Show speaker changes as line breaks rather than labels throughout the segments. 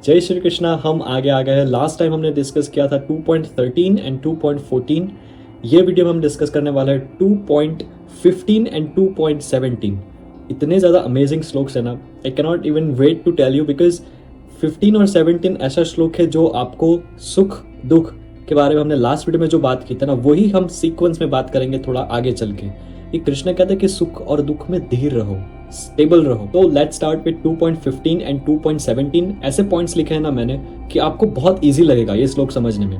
जय श्री कृष्णा। हम आगे आ गए हैं। लास्ट टाइम हमने डिस्कस किया था 2.13 एंड 2.14। ये वीडियो में हम डिस्कस करने वाले हैं 2.15 एंड 2.17। इतने ज़्यादा अमेजिंग श्लोक्स है ना, I cannot even wait to tell you, because 15 और 17 ऐसा श्लोक है जो आपको सुख दुख के बारे में हमने लास्ट वीडियो में जो बात की थी ना, वही हम सीक्वेंस में बात करेंगे थोड़ा आगे चल के। ये कृष्ण कहते हैं कि सुख और दुख में धीर रहो, स्टेबल रहो। तो लेट्स स्टार्ट विद 2.15 एंड 2.17। ऐसे पॉइंट्स लिखे हैं ना मैंने कि आपको बहुत इजी लगेगा ये श्लोक समझने में,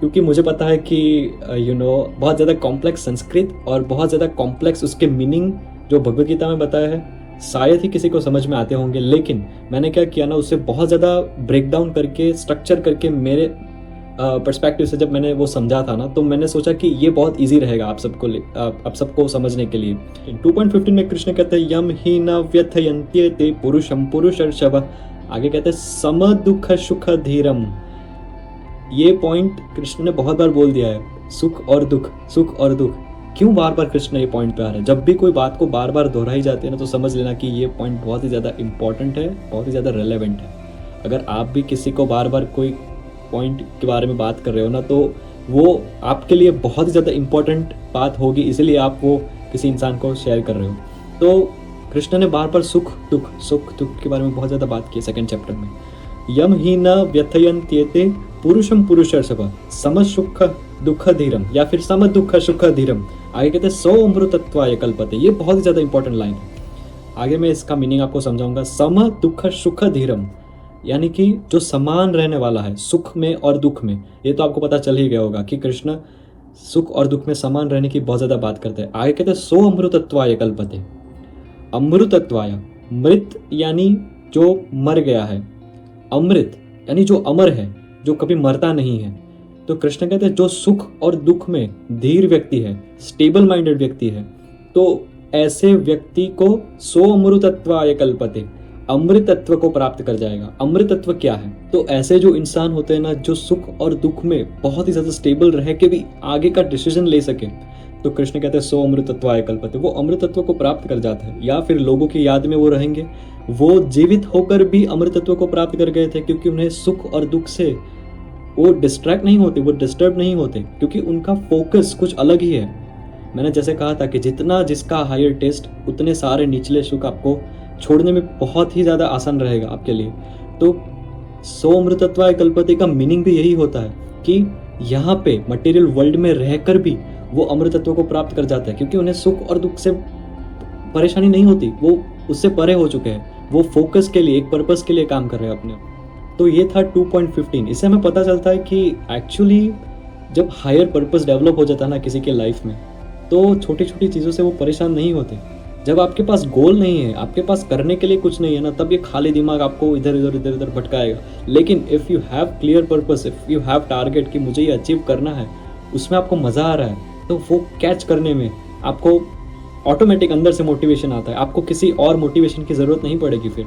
क्योंकि मुझे पता है कि बहुत ज़्यादा कॉम्प्लेक्स संस्कृत और बहुत ज़्यादा कॉम्प्लेक्स उसके मीनिंग जो भगवद गीता में बताया है शायद ही किसी को समझ में आते होंगे। लेकिन मैंने क्या किया ना, उससे बहुत ज़्यादा ब्रेक डाउन करके स्ट्रक्चर करके मेरे पर्सपेक्टिव से जब मैंने वो समझा था ना, तो मैंने सोचा कि ये बहुत इजी रहेगा आप सबको समझने के लिए। 2.15 में कृष्ण कहते हैं यम ही न व्यथयन्त्येते पुरुषम पुरुषर्षभ। आगे कहते हैं सम दुख सुख धीरम। ये पॉइंट कृष्ण ने बहुत बार बोल दिया है, सुख और दुख, सुख और दुख। क्यों बार बार कृष्ण ये पॉइंट पे आ रहे हैं? जब भी कोई बात को बार बार दोहराई जाती है ना, तो समझ लेना कि ये पॉइंट बहुत ही ज़्यादा इंपॉर्टेंट है, बहुत ही ज़्यादा रेलेवेंट है। अगर आप भी किसी को बार बार कोई पॉइंट के बारे में बात कर रहे हो ना, तो वो आपके लिए बहुत ही ज़्यादा इंपॉर्टेंट बात होगी, इसीलिए आप वो किसी इंसान को शेयर कर रहे हो। तो कृष्ण ने बार बार सुख दुख के बारे में बहुत ज़्यादा बात की सेकंड चैप्टर में। यम ही न व्यथयन्त्येते पुरुषम पुरुषर्षभ सम सुख दुख धीरम, या फिर सम दुख सुख धीरम। आगे कहते हैं सो अमृतत्वाय कल्पते। ये बहुत ही ज़्यादा इंपॉर्टेंट लाइन है। आगे मैं इसका मीनिंग आपको समझाऊंगा। सम दुख सुख धीरम यानी कि जो समान रहने वाला है सुख में और दुख में। ये तो आपको पता चल ही गया होगा कि कृष्ण सुख और दुख में समान रहने की बहुत ज़्यादा बात करते हैं। आगे कहते हैं सो अमृतत्वाय कल्पते। अमृतत्वाय, मृत यानी जो मर गया है, अमृत यानी जो अमर है, जो कभी मरता नहीं है। तो कृष्ण कहते हैं जो सुख और दुख में धीर व्यक्ति है, स्टेबल माइंडेड व्यक्ति है, तो ऐसे व्यक्ति को सो अमृतत्वाय कल्पते, अमृतत्व को प्राप्त कर जाएगा। अमृतत्व क्या है? तो ऐसे जो इंसान होते हैं ना, जो सुख और दुख में बहुत ही ज्यादा स्टेबल रह के भी आगे का डिसीजन ले सके, तो कृष्ण कहते हैं सो अमृतत्वाय कल्पते। वो अमृतत्व को प्राप्त कर जाता है, या फिर लोगों की याद में वो रहेंगे। वो जीवित होकर भी अमृतत्व को प्राप्त कर गए थे, क्योंकि उन्हें सुख और दुख से वो डिस्ट्रैक्ट नहीं होते, वो डिस्टर्ब नहीं होते, क्योंकि उनका फोकस कुछ अलग ही है। मैंने जैसे कहा था कि जितना जिसका हायर टेस्ट, उतने सारे निचले सुख आपको छोड़ने में बहुत ही ज़्यादा आसान रहेगा आपके लिए। तो सो अमृतत्वाय कल्पते का मीनिंग भी यही होता है कि यहाँ पे मटेरियल वर्ल्ड में रहकर भी वो अमृतत्व को प्राप्त कर जाता है, क्योंकि उन्हें सुख और दुख से परेशानी नहीं होती, वो उससे परे हो चुके हैं। वो फोकस के लिए, एक पर्पस के लिए काम कर रहे हैं अपने। तो ये था 2.15। इससे हमें पता चलता है कि एक्चुअली जब हायर पर्पस डेवलप हो जाता है ना किसी के लाइफ में, तो छोटी छोटी चीज़ों से वो परेशान नहीं होते। जब आपके पास गोल नहीं है, आपके पास करने के लिए कुछ नहीं है ना, तब ये खाली दिमाग आपको इधर उधर भटकाएगा। लेकिन if you have clear purpose, if you have target कि मुझे ये अचीव करना है, उसमें आपको मज़ा आ रहा है, तो वो कैच करने में आपको ऑटोमेटिक अंदर से मोटिवेशन आता है। आपको किसी और मोटिवेशन की ज़रूरत नहीं पड़ेगी फिर।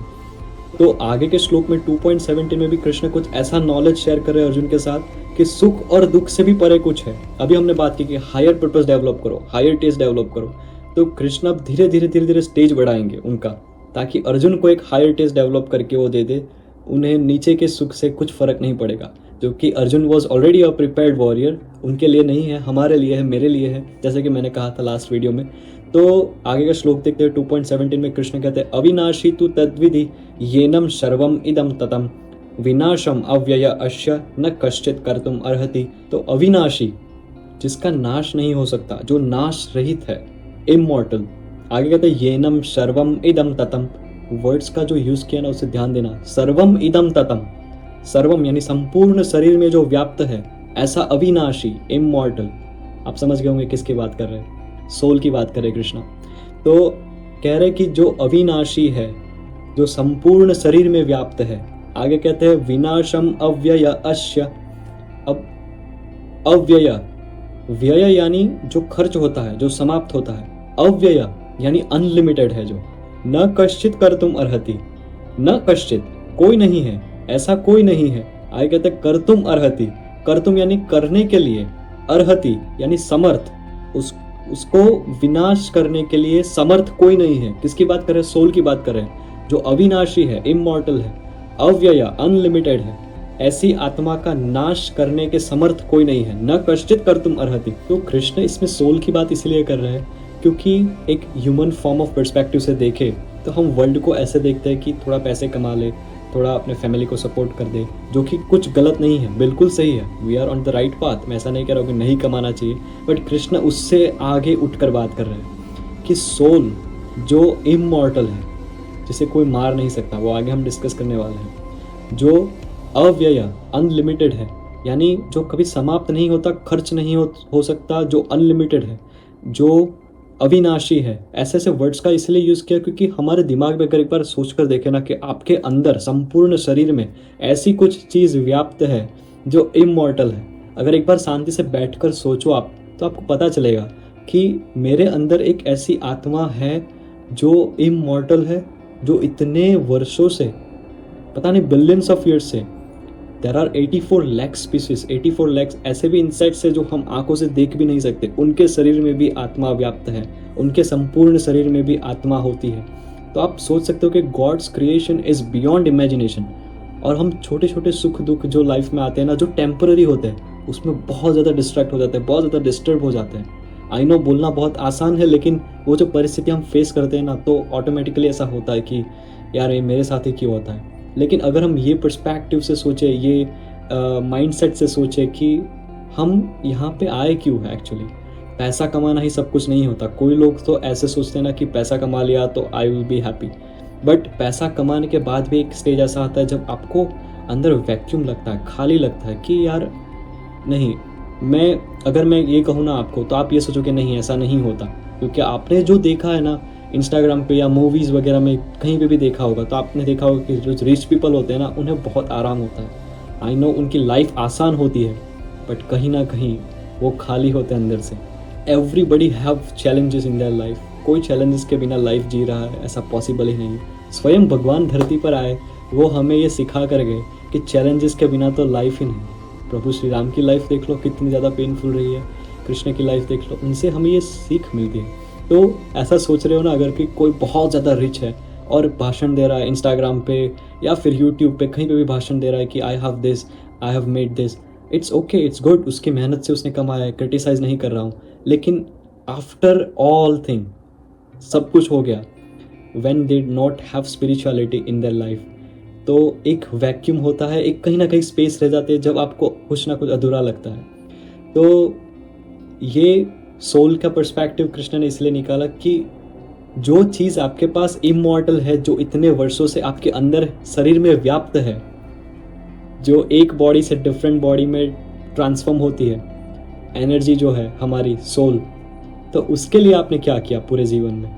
तो आगे के श्लोक में 2.17 में भी कृष्ण कुछ ऐसा नॉलेज शेयर कर रहे हैं अर्जुन के साथ कि सुख और दुख से भी परे कुछ है। अभी हमने बात की कि हायर पर्पस डेवलप करो, हायर टेस्ट डेवलप करो। तो कृष्ण अब धीरे धीरे स्टेज बढ़ाएंगे उनका, ताकि अर्जुन को एक हायर टेस्ट डेवलप करके वो दे दे। उन्हें नीचे के सुख से कुछ फर्क नहीं पड़ेगा, जो कि Arjun was already a prepared warrior. उनके लिए नहीं है, हमारे लिए है, मेरे लिए है, जैसे कि मैंने कहा था लास्ट वीडियो में। तो आगे का श्लोक देखते हैं। 2.17 में कृष्ण कहते हैं अविनाशी तु तद्विधि येनम सर्वम इदम ततम विनाशम अव्यय अश्य न कश्चित कर्तुम अर्हति। तो अविनाशी, जिसका नाश नहीं हो सकता, जो नाश रहित है, इमॉर्टल। आगे कहते हैं येनम सर्वम इदम ततम। वर्ड्स का जो यूज किया ना, उसे ध्यान देना। सर्वम इदम ततम, सर्वम यानी संपूर्ण शरीर में जो व्याप्त है, ऐसा अविनाशी, इमॉर्टल। आप समझ गए होंगे किसकी बात कर रहे हैं, सोल की बात कर रहे कृष्णा। तो कह रहे कि जो अविनाशी है, जो संपूर्ण शरीर में व्याप्त है। आगे कहते हैं विनाशम अव्यय अश्य। अब अव्यय, व्यय यानी जो खर्च होता है, जो समाप्त होता है। अव्यय यानी अनलिमिटेड है, जो न कश्चित कर्तुम अर्हति। न कश्चित, कोई नहीं है, ऐसा कोई नहीं है। आगे कहते हैं कर्तुम अर्हति। कर्तुम यानी करने के लिए, अर्हति यानी समर्थ, उसको विनाश करने के लिए समर्थ कोई नहीं है। किसकी बात कर रहे हैं? सोल की बात कर रहे हैं, जो अविनाशी है, इमॉर्टल है। अव्यय अनलिमिटेड है, ऐसी आत्मा का नाश करने के समर्थ कोई नहीं है, न कश्चित कर्तुम अर्हति। तो कृष्ण इसमें सोल की बात इसलिए कर रहे हैं क्योंकि एक ह्यूमन फॉर्म ऑफ पर्सपेक्टिव से देखे तो हम वर्ल्ड को ऐसे देखते हैं कि थोड़ा पैसे कमा ले, थोड़ा अपने फैमिली को सपोर्ट कर दे, जो कि कुछ गलत नहीं है, बिल्कुल सही है। We are on the right path. मैं ऐसा नहीं कह रहा हूँ कि नहीं कमाना चाहिए, बट कृष्ण उससे आगे उठकर बात कर रहे हैं कि सोल जो इमॉर्टल है, जिसे कोई मार नहीं सकता, वो आगे हम डिस्कस करने वाले हैं, जो अव्यय अनलिमिटेड है, यानी जो कभी समाप्त नहीं होता, खर्च नहीं हो सकता, जो अनलिमिटेड है, जो अविनाशी है। ऐसे ऐसे वर्ड्स का इसलिए यूज़ किया क्योंकि हमारे दिमाग में अगर एक बार सोच कर देखें ना कि आपके अंदर संपूर्ण शरीर में ऐसी कुछ चीज़ व्याप्त है जो इमॉर्टल है। अगर एक बार शांति से बैठकर सोचो आप, तो आपको पता चलेगा कि मेरे अंदर एक ऐसी आत्मा है जो इमॉर्टल है, जो इतने वर्षों से, पता नहीं बिलियंस ऑफ ईयर्स से, there are 84 lakh species, 84 lakh ऐसे भी इंसेक्ट्स है जो हम आंखों से देख भी नहीं सकते, उनके शरीर में भी आत्मा व्याप्त है, उनके संपूर्ण शरीर में भी आत्मा होती है। तो आप सोच सकते हो कि God's creation is beyond imagination. और हम छोटे छोटे सुख दुख जो लाइफ में आते हैं ना, जो टेम्पररी होते हैं, उसमें बहुत ज़्यादा डिस्ट्रैक्ट हो जाते हैं, बहुत ज़्यादा डिस्टर्ब हो जाते हैं। आई नो बोलना बहुत आसान है, लेकिन वो जो परिस्थिति हम फेस करते हैं ना, तो ऑटोमेटिकली ऐसा होता है कि यार ये मेरे साथ ही क्यों होता है। लेकिन अगर हम ये पर्सपेक्टिव से सोचें, ये माइंडसेट से सोचें कि हम यहाँ पे आए क्यों है, एक्चुअली पैसा कमाना ही सब कुछ नहीं होता। कोई लोग तो ऐसे सोचते हैं ना कि पैसा कमा लिया तो I will be happy, but पैसा कमाने के बाद भी एक स्टेज ऐसा आता है जब आपको अंदर वैक्यूम लगता है, खाली लगता है कि यार नहीं, अगर मैं ये कहूँ ना आपको, तो आप ये सोचो कि नहीं ऐसा नहीं होता, क्योंकि आपने जो देखा है ना इंस्टाग्राम पे या मूवीज़ वगैरह में, कहीं पे भी देखा होगा, तो आपने देखा होगा कि जो रिच पीपल होते हैं ना, उन्हें बहुत आराम होता है। आई नो उनकी लाइफ आसान होती है, बट कहीं ना कहीं वो खाली होते हैं अंदर से। Everybody have challenges in their life, कोई चैलेंजेस के बिना लाइफ जी रहा है ऐसा पॉसिबल ही नहीं। स्वयं भगवान धरती पर आए, वो हमें ये सिखा कर गए कि चैलेंजेस के बिना तो लाइफ ही नहीं। प्रभु श्री राम की लाइफ देख लो कितनी ज़्यादा पेनफुल रही है, कृष्ण की लाइफ देख लो, उनसे हमें ये सीख मिलती है। तो ऐसा सोच रहे हो ना अगर कि कोई बहुत ज़्यादा रिच है और भाषण दे रहा है इंस्टाग्राम पे या फिर यूट्यूब पे, कहीं पे भी भाषण दे रहा है कि I have this, I have made this, it's okay, it's good, उसकी मेहनत से उसने कमाया है, क्रिटिसाइज़ नहीं कर रहा हूँ। लेकिन आफ्टर ऑल थिंग, सब कुछ हो गया, when they not have spirituality in their life, तो एक वैक्यूम होता है, एक कहीं ना कहीं स्पेस रह जाती है जब आपको कुछ ना कुछ अधूरा लगता है। तो ये सोल का पर्सपेक्टिव कृष्ण ने इसलिए निकाला कि जो चीज़ आपके पास इमॉर्टल है, जो इतने वर्षों से आपके अंदर शरीर में व्याप्त है, जो एक बॉडी से डिफरेंट बॉडी में ट्रांसफॉर्म होती है, एनर्जी जो है हमारी सोल, तो उसके लिए आपने क्या किया पूरे जीवन में,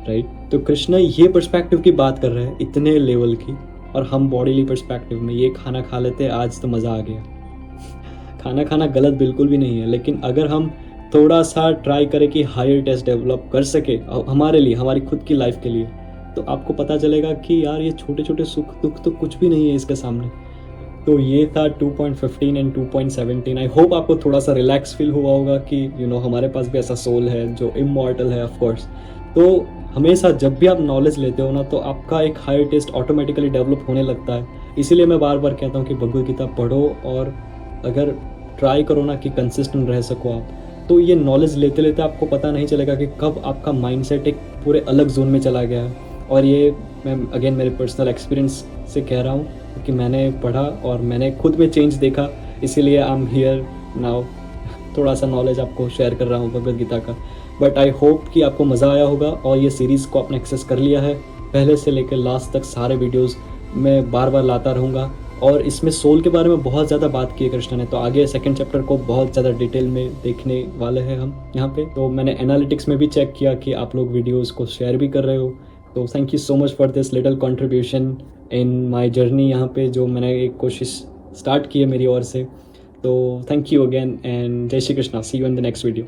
राइट? तो कृष्ण ये पर्सपेक्टिव की बात कर रहे हैं इतने लेवल की, और हम बॉडीली पर्सपेक्टिव में ये खाना खा लेते हैं, आज तो मज़ा आ गया। खाना खाना गलत बिल्कुल भी नहीं है, लेकिन अगर हम थोड़ा सा ट्राई करें कि हायर टेस्ट डेवलप कर सके हमारे लिए, हमारी खुद की लाइफ के लिए, तो आपको पता चलेगा कि यार ये छोटे छोटे सुख दुख तो कुछ भी नहीं है इसके सामने। तो ये था 2.15 एंड 2.17। आई होप आपको थोड़ा सा रिलैक्स फील हुआ होगा कि हमारे पास भी ऐसा सोल है जो इमॉर्टल है, ऑफ कोर्स। तो हमेशा जब भी आप नॉलेज लेते हो ना, तो आपका एक हायर टेस्ट ऑटोमेटिकली डेवलप होने लगता है। इसीलिए मैं बार बार कहता हूँ कि भगवद गीता पढ़ो, और अगर ट्राई करो ना कि कंसिस्टेंट रह सको आप, तो ये नॉलेज लेते लेते आपको पता नहीं चलेगा कि कब आपका माइंडसेट एक पूरे अलग जोन में चला गया है। और ये मैं अगेन मेरे पर्सनल एक्सपीरियंस से कह रहा हूँ, क्योंकि मैंने पढ़ा और मैंने खुद में चेंज देखा, इसीलिए आई एम हियर नाउ। थोड़ा सा नॉलेज आपको शेयर कर रहा हूँ भगवद गीता का। बट आई होप कि आपको मज़ा आया होगा और ये सीरीज़ को आपने एक्सेस कर लिया है। पहले से लेकर लास्ट तक सारे वीडियोज़ मैं बार बार लाता रहूँगा, और इसमें सोल के बारे में बहुत ज़्यादा बात की है कृष्ण ने। तो आगे सेकंड चैप्टर को बहुत ज़्यादा डिटेल में देखने वाले हैं हम यहाँ पे। तो मैंने एनालिटिक्स में भी चेक किया कि आप लोग वीडियोस को शेयर भी कर रहे हो, तो thank you so much for this little contribution in my journey यहाँ पे, जो मैंने एक कोशिश स्टार्ट की है मेरी ओर से। तो थैंक यू अगेन एंड जय Shri Krishna. See you in the next video.